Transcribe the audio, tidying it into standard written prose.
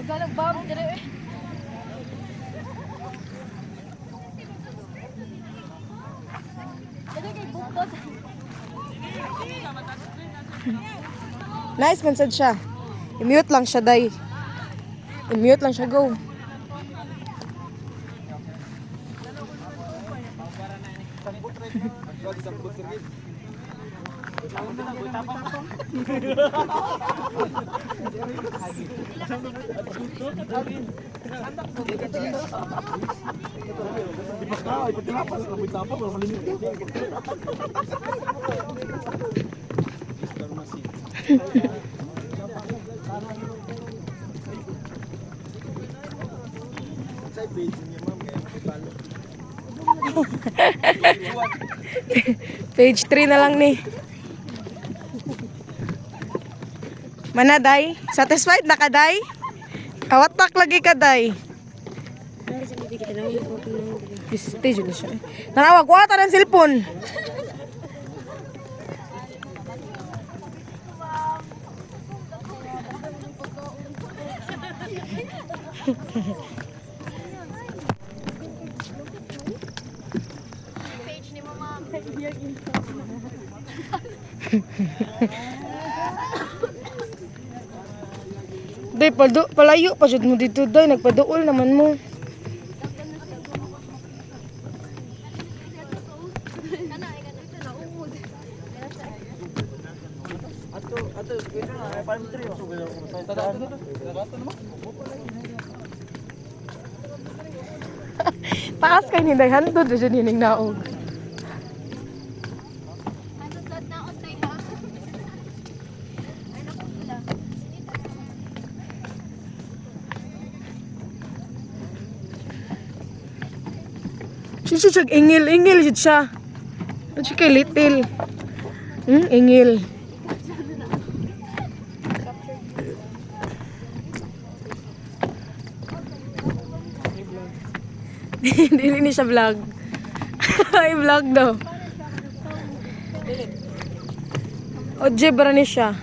Tagalog bam dire. Nice man sad siya. I-mute lang siya, day. I-mute lang siya, go. Page 3 na lang ni. Mana, day? Satisfied na ka, day? Awatak lagi ka, day. Stage na siya. Nanawag ko ata ng cellphone. Page ni mama. Day, palayo pa jud mo dito, day. Nagpaduol naman mo. Taas kay ni day, hantod na siya nining naog. Siya ingil siya. Ano siya kay little? Ingil. Dili ni siya vlog. Ay vlog daw. Oje bara ni siya.